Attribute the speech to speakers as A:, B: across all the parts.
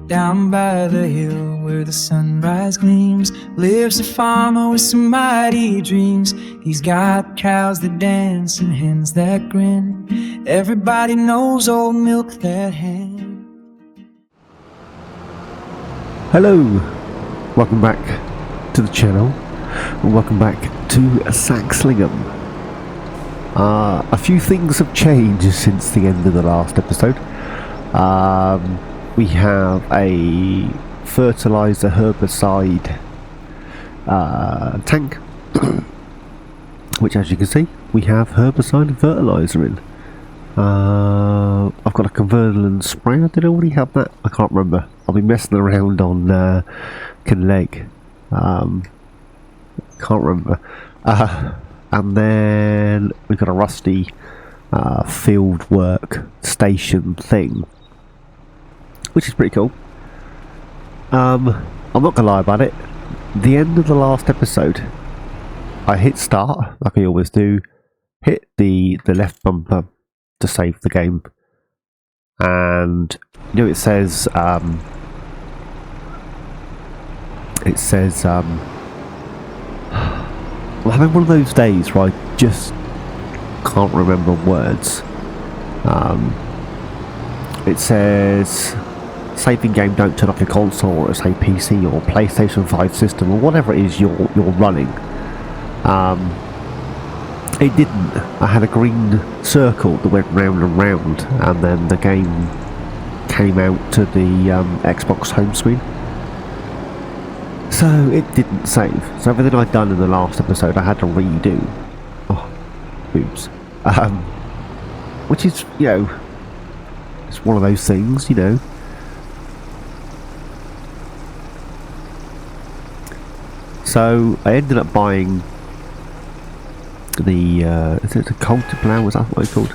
A: Down by the hill where the sunrise gleams lives a farmer with some mighty dreams. He's got cows that dance and hens that grin. Everybody knows old MilkThatHen.
B: Hello, welcome back to the channel, and welcome back to Saxlingham. A few things have changed since the end of the last episode. We have a fertilizer herbicide tank, which, as you can see, we have herbicide and fertilizer in. I've got a converter and spray. Did I already have that? I can't remember. I'll be messing around on Leg. Can't remember. And then we've got a rusty field work station thing, which is pretty cool. I'm not gonna lie about it. The end of the last episode, I hit start like I always do, hit the left bumper to save the game, and you know it says I'm having one of those days where I just can't remember words. It says saving game, don't turn off your console, or say PC or PlayStation 5 system or whatever it is you're running. It didn't. I had a green circle that went round and round, and then the game came out to the Xbox home screen. So it didn't save. So everything I'd done in the last episode I had to redo. Oh, oops. Which is, you know, it's one of those things, you know. So I ended up buying the is it a Cultiplow? Was that what it's called?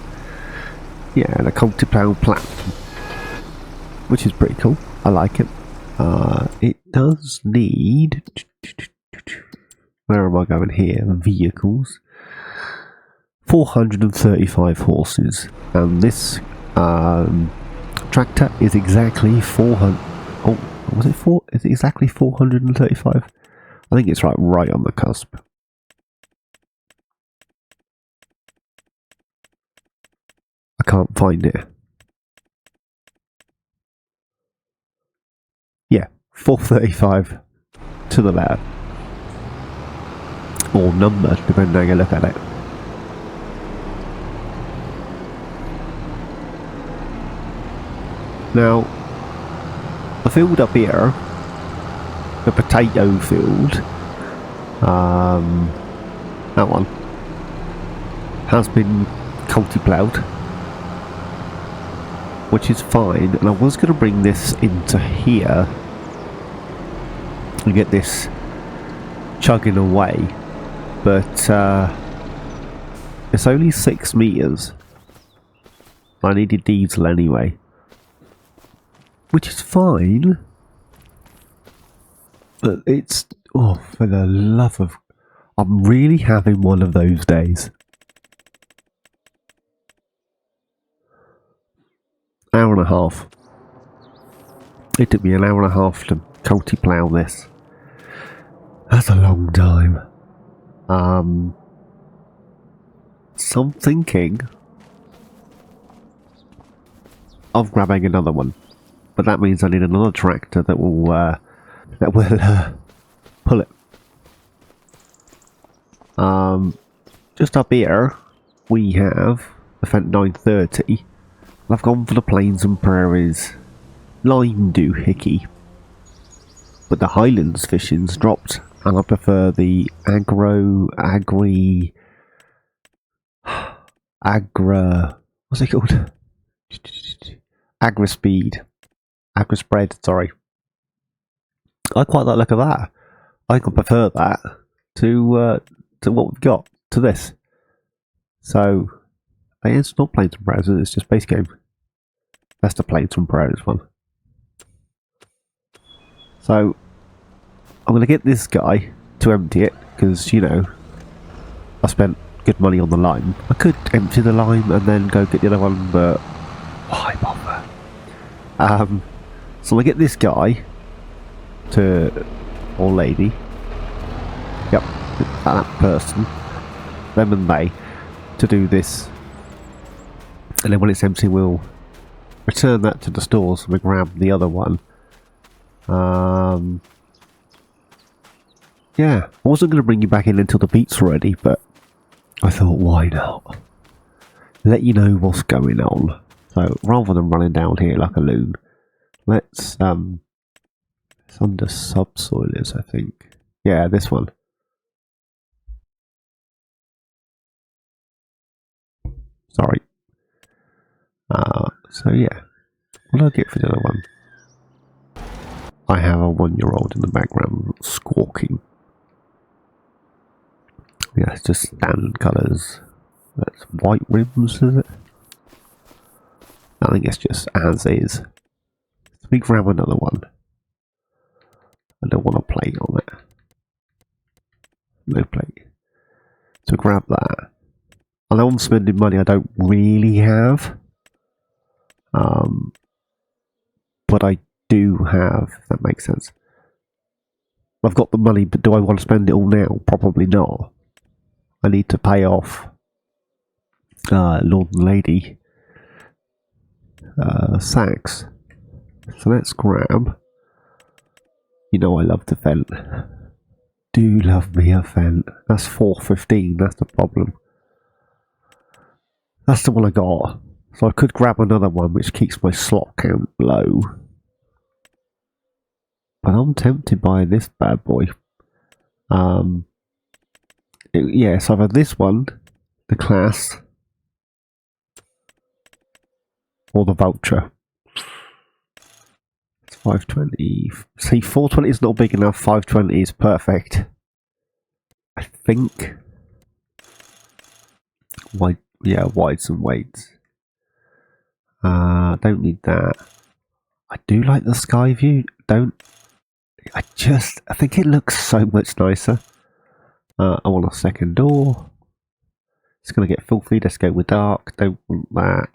B: Yeah, the Cultiplow platform, which is pretty cool. I like it. It does need, where am I going here? Vehicles. 435 horses, and this tractor is exactly 400. Oh, was it 4? Is it exactly 435? I think it's right on the cusp. I can't find it. Yeah, 435 to the letter, or number, depending on how you look at it. Now, the field up here, the potato field, that one has been culti-ploughed, which is fine, and I was going to bring this into here and get this chugging away, but it's only 6 meters. I needed diesel anyway, which is fine, but it's, oh, for the love of, I'm really having one of those days. Hour and a half. It took me an hour and a half to culti-plough this. That's a long time. So I'm thinking of grabbing another one, but that means I need another tractor that will pull it. Just up here we have the Fendt 930. I've gone for the Plains and Prairies lime doohickey, but the Highlands fishing's dropped, and I prefer the what's it called? Agri-spread, sorry. I quite like the look of that. I can prefer that to what we've got, to this. So it's not Plains and Prairies, it's just base game. That's the Plains and Prairies one. So I'm going to get this guy to empty it, because, you know, I spent good money on the lime. I could empty the lime and then go get the other one, but why bother? So I get this guy to, or lady, yep, that person, them and they, to do this, and then when it's empty we'll return that to the stores and we grab the other one. Yeah, I wasn't going to bring you back in until the beats were ready, but I thought, why not? Let you know what's going on. So rather than running down here like a loon, let's it's under subsoilers, I think. Yeah, this one. Sorry. So yeah, what do I get for the other one? I have a 1-year-old in the background squawking. Yeah, it's just standard colours. That's white rims, is it? I think it's just as is. Let me grab another one. I don't want a plate on it. No plate. So grab that. I know I'm spending money I don't really have. But I do have, if that makes sense. I've got the money, but do I want to spend it all now? Probably not. I need to pay off Lord and Lady Sax. So let's grab. You know I love the Fent. Do love me a Fent. That's 415, that's the problem. That's the one I got. So I could grab another one which keeps my slot count low. But I'm tempted by this bad boy. Yeah, so I've had this one, the Claas, or the Valtra. It's 520. See, 420 is not big enough, 520 is perfect. I think. Wide, yeah, wides and weights. Don't need that. I do like the sky view. I think it looks so much nicer. I want a second door. It's going to get filthy. Let's go with dark. Don't want that.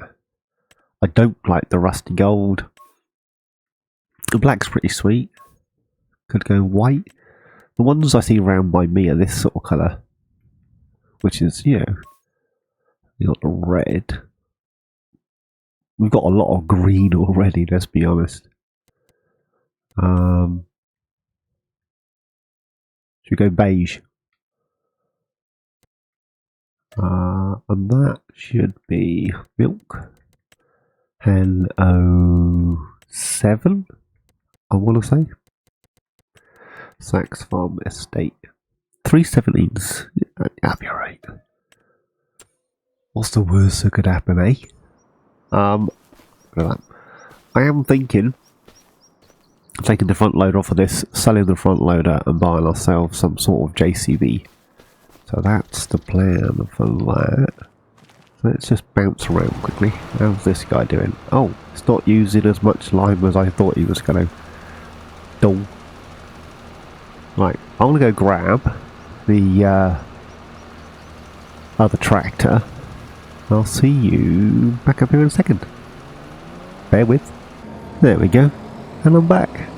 B: I don't like the rusty gold. The black's pretty sweet. Could go white. The ones I see around by me are this sort of colour. Which is, you know, you got the red. We've got a lot of green already, let's be honest. Should we go beige? And that should be MilkThatHen 07, I want to say. Saxlingham Farm Estate. 317s. That'd be alright. What's the worst that could happen, eh? I am thinking of taking the front loader off of this, selling the front loader and buying ourselves some sort of JCB. So that's the plan for that. So let's just bounce around quickly. How's this guy doing? Oh, it's not using as much lime as I thought he was going to do. Right, I'm going to go grab the other tractor. I'll see you back up here in a second. Bear with. There we go. And I'm back.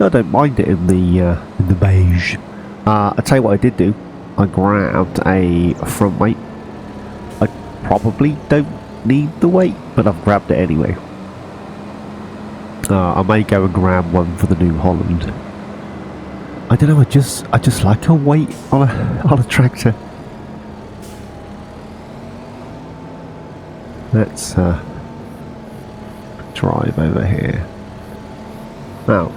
B: I don't mind it in the beige. I'll tell you what I did do. I grabbed a front weight. I probably don't need the weight, but I've grabbed it anyway. I may go and grab one for the New Holland. I don't know. I just like a weight on a tractor. Let's drive over here. Now,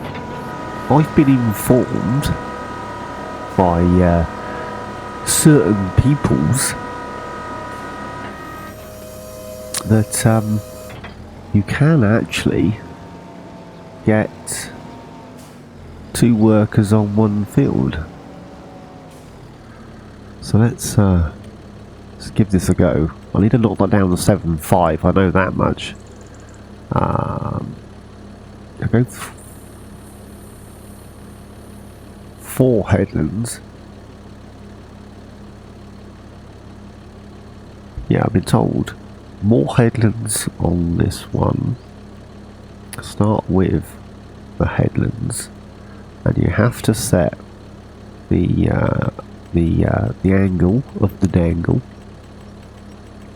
B: I've been informed by certain peoples that you can actually get 2 workers on one field. So let's give this a go. I need to knock that down to 7.5, I know that much. I go 4 headlands. Yeah, I've been told more headlands on this one. start with the headlands, and you have to set the angle of the dangle.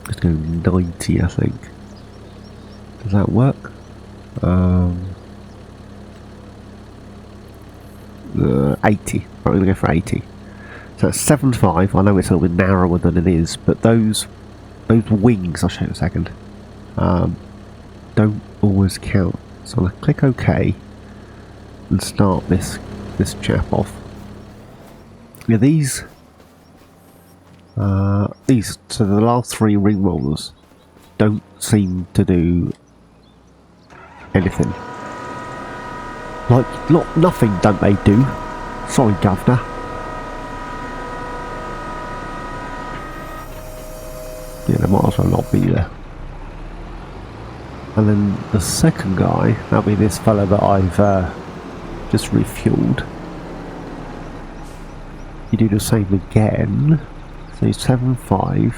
B: Let's go 90, I think. Does that work? 80. Right, we're going to go for 80. So that's 75. I know it's a little bit narrower than it is, but those wings, I'll show you in a second, don't always count. So I'm going to click OK and start this chap off. Yeah, these, so the last 3 ring rollers don't seem to do anything. Like, nothing don't they do? Sorry, Governor. Yeah, they might as well not be there. And then the second guy, that'll be this fella that I've just refueled. You do the same again. So 7.5.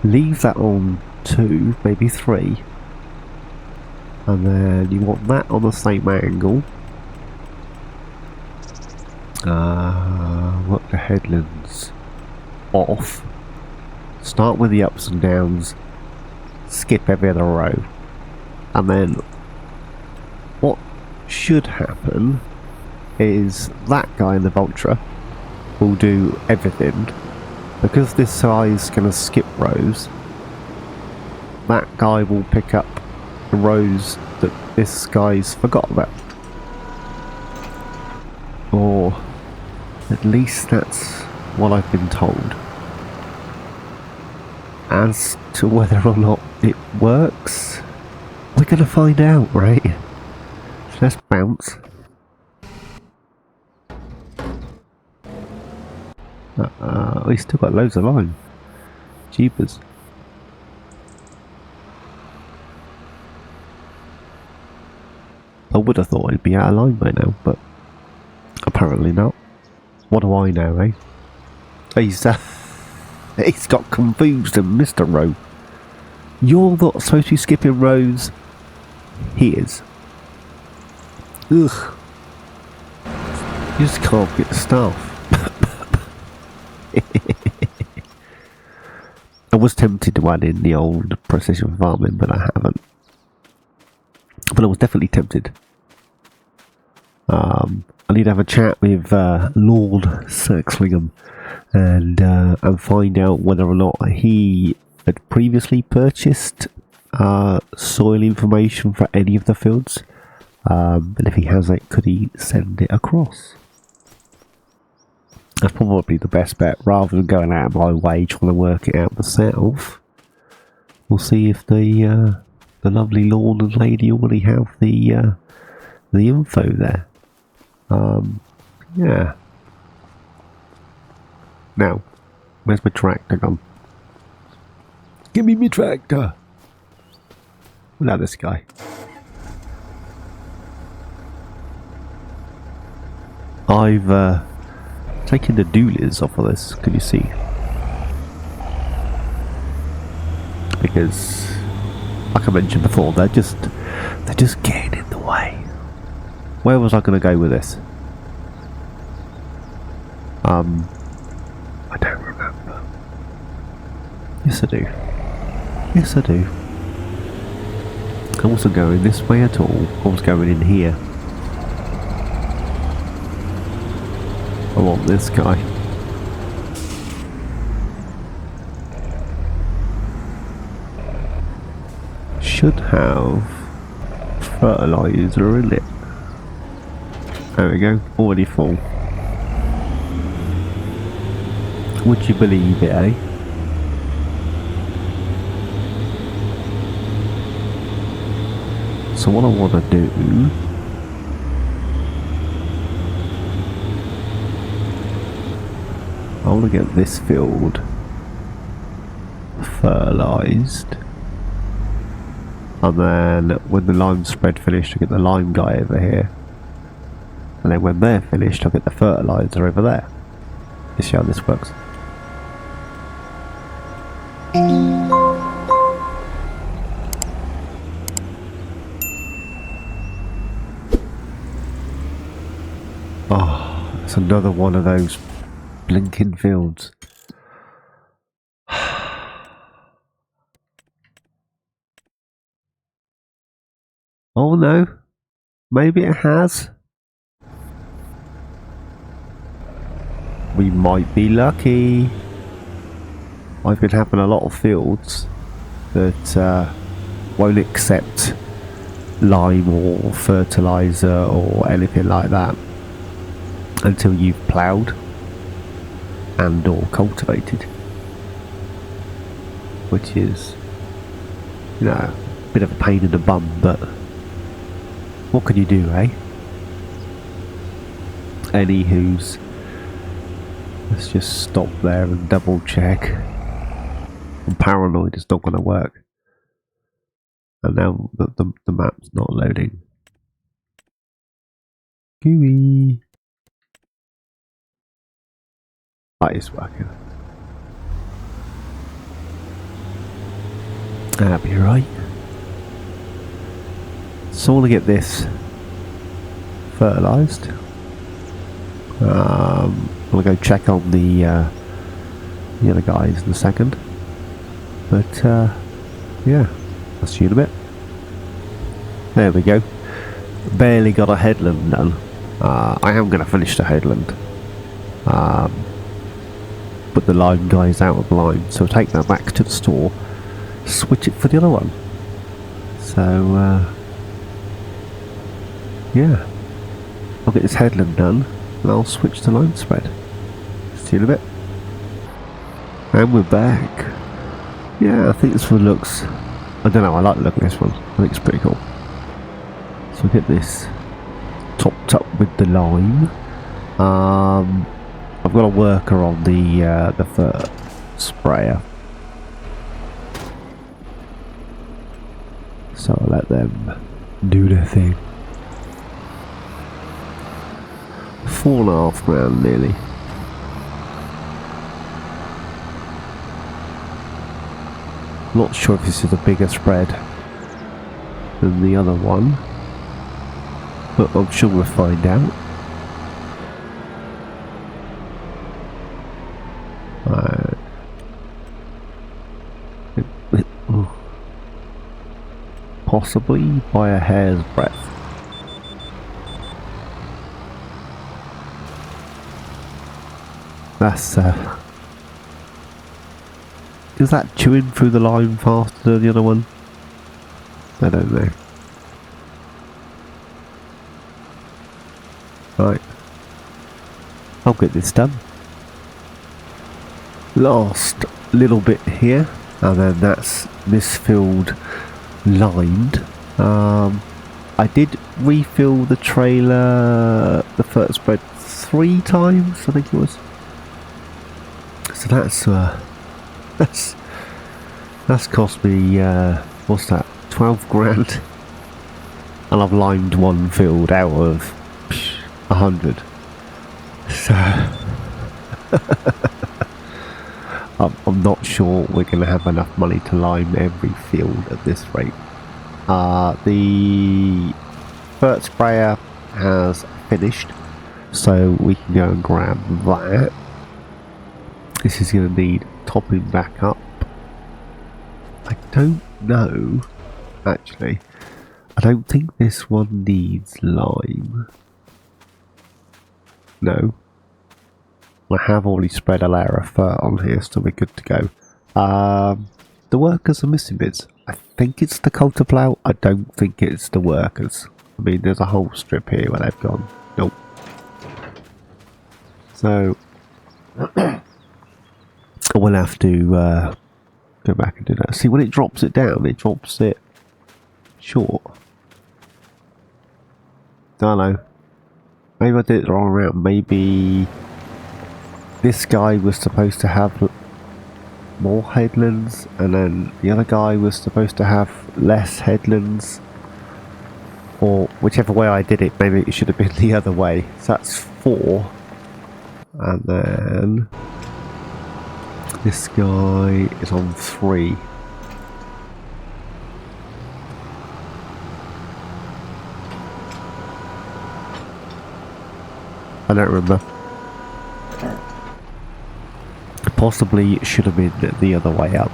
B: Leave that on 2, maybe 3. And then you want that on the same angle. Work the headlands off. Start with the ups and downs. Skip every other row. And then what should happen is that guy in the Valtra will do everything. Because this guy's going to skip rows, that guy will pick up the rows that this guy's forgot about. Or at least that's what I've been told. As to whether or not it works, we're going to find out, right? So let's bounce. He's still got loads of line. Jeepers. I would have thought he'd be out of line by now, but apparently not. What do I know, eh? He's got confused and missed a row. You're not supposed to be skipping rows. He is. Ugh. You just can't get the staff. I was tempted to add in the old precision farming, but I haven't. But I was definitely tempted. I need to have a chat with Lord Saxlingham and find out whether or not he had previously purchased soil information for any of the fields. And if he has it, could he send it across? That's probably the best bet, rather than going out of my way trying to work it out myself. We'll see if the lovely lord and lady already have the info there. Yeah. Now, where's my tractor gone? Give me my tractor. Now this guy. I've taken the dualies off of this. Can you see? Because, like I mentioned before, they're just getting in the way. Where was I going to go with this? I don't remember. Yes, I do. Yes, I do. I wasn't going this way at all. I was going in here. I want this guy. Should have fertilizer in it. There we go, already full. Would you believe it, eh? So what I want to do, I want to get this field fertilised, and then when the lime spread finished, I get the lime guy over here, and then when they're finished, I'll get the fertiliser over there. Let's see how this works. It's another one of those blinking fields. Oh no, maybe it has. We might be lucky. I've been having a lot of fields that won't accept lime or fertilizer or anything like that until you've ploughed and or cultivated, which is, you know, a bit of a pain in the bum, but what can you do, eh? Anywho's, let's just stop there and double check. I'm paranoid it's not going to work. And now the map's not loading. Gooey. That is working. That'll be right. So I want to get this fertilised. I'm going to go check on the other guys in a second. But yeah, I'll see you in a bit. There we go. Barely got a headland done. I am going to finish the headland. Put the lime guys out of line, so take that back to the store, switch it for the other one. So yeah, I'll get this headland done and I'll switch to lime spread. See you in a bit. And we're back. Yeah, I think this one looks, I don't know, I like the look of this one. I think it's pretty cool. So get this topped up with the lime. I've got a worker on the fert sprayer, so I'll let them do their thing. £4.5 grand nearly. Not sure if this is a bigger spread than the other one, but I'm sure we'll find out. Possibly by a hair's breadth. That's is that chewing through the lime faster than the other one? I don't know. Right, I'll get this done. Last little bit here, and then that's this field limed. I did refill the trailer, the first spread 3 times, I think it was. So that's cost me what's that, 12 grand, and I've limed one field out of 100. So I'm not sure we're going to have enough money to lime every field at this rate. The fert sprayer has finished, so we can go and grab that. This is going to need topping back up. I don't know, actually. I don't think this one needs lime. No. I have already spread a layer of fert on here, so we're good to go. The workers are missing bits. I think it's the culti plough. I don't think it's the workers. I mean, there's a whole strip here where they've gone. Nope. So we'll have to go back and do that. See, when it drops it down, it drops it short. Don't know. Maybe I did it the wrong route. Maybe this guy was supposed to have more headlands, and then the other guy was supposed to have less headlands, or whichever way I did it, maybe it should have been the other way. So that's 4, and then this guy is on 3. I don't remember. possibly should have been the other way up.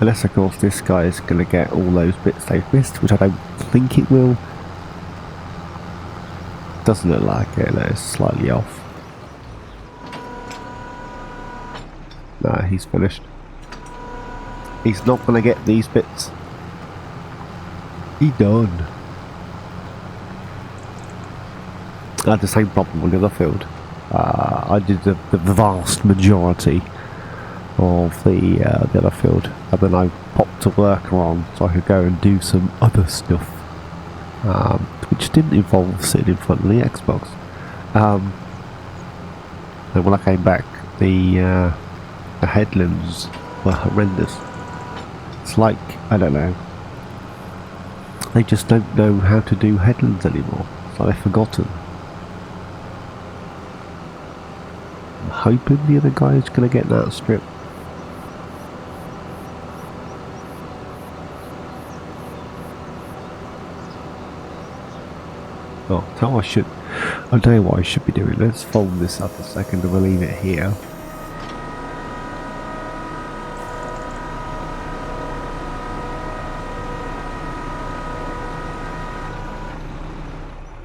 B: Unless, of course, this guy is going to get all those bits they've missed, which I don't think it will. Doesn't look like it, though. It's slightly off. Nah, he's finished. He's not going to get these bits. He done. I had the same problem with the other field. I did the vast majority of the other field, and then I popped a worker on so I could go and do some other stuff, which didn't involve sitting in front of the Xbox. And when I came back, the headlands were horrendous. It's like, I don't know, they just don't know how to do headlands anymore. It's like they've forgotten. I'm hoping the other guy is going to get that strip. Oh, tell I should. I don't know what I should be doing. Let's fold this up a second and we'll leave it here.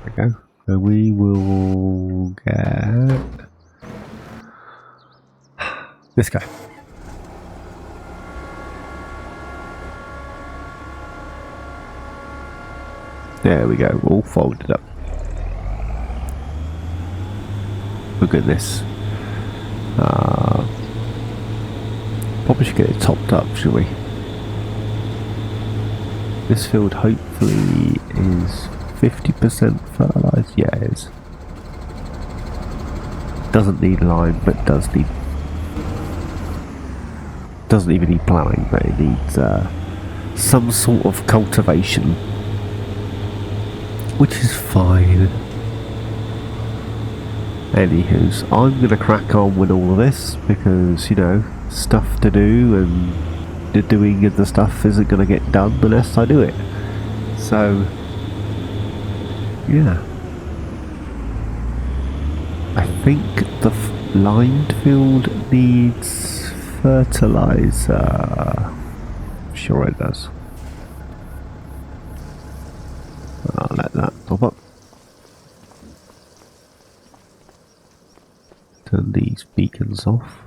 B: There we go. So we will get this guy. There we go. All folded up. Look at this. Probably should get it topped up, should we? This field hopefully is 50% fertilised. Yeah, it is. Doesn't need lime, but doesn't even need ploughing, but it needs some sort of cultivation, which is fine. Anywho's, I'm going to crack on with all of this because, you know, stuff to do and the doing of the stuff isn't going to get done unless I do it. So, yeah. I think the lined field needs fertilizer. Sure it does. I'll let that pop up. Turn these beacons off.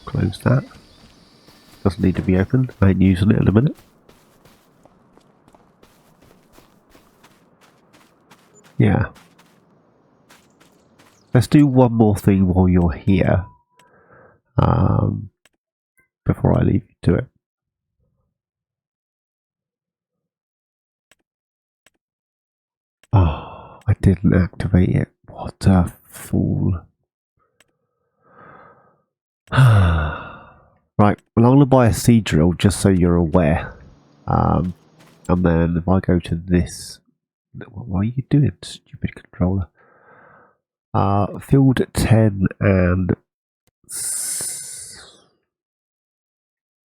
B: Close that. Doesn't need to be opened. I ain't using it in a minute. Yeah. Let's do one more thing while you're here. Before I leave you to it. Oh, I didn't activate it. What a fool. Right, well, I'm going to buy a seed drill just so you're aware. And then if I go to this... What are you doing, stupid controller? Field 10 and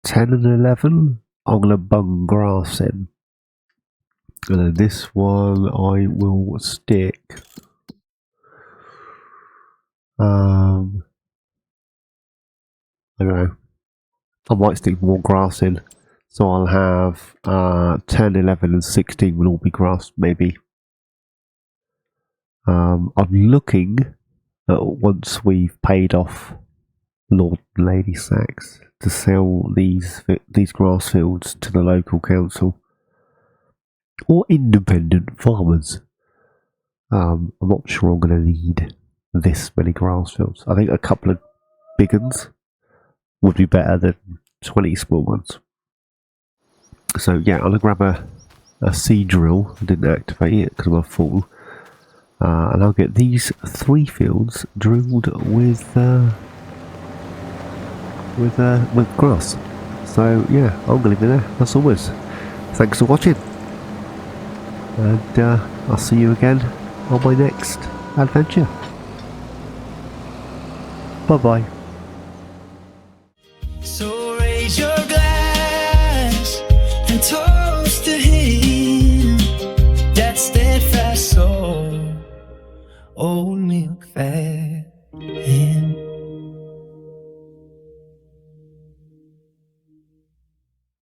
B: 10 and 11, I'm going to bung grass in. And then this one I will stick. I don't know. I might stick more grass in. So I'll have 10, 11 and 16 will all be grass, maybe. I'm looking at, once we've paid off Lord and Lady Sax, to sell these grass fields to the local council or independent farmers. I'm not sure I'm going to need this many grass fields. I think a couple of big ones would be better than 20 small ones. So yeah, I'm going to grab a seed drill. I didn't activate it because I'm a fool. And I'll get these 3 fields drilled with grass. So yeah, I'm going to leave it there. That's always. Thanks for watching. And I'll see you again on my next adventure. Bye bye.
A: So raise your glass and toast to him. steadfast soul. Old milk that hen.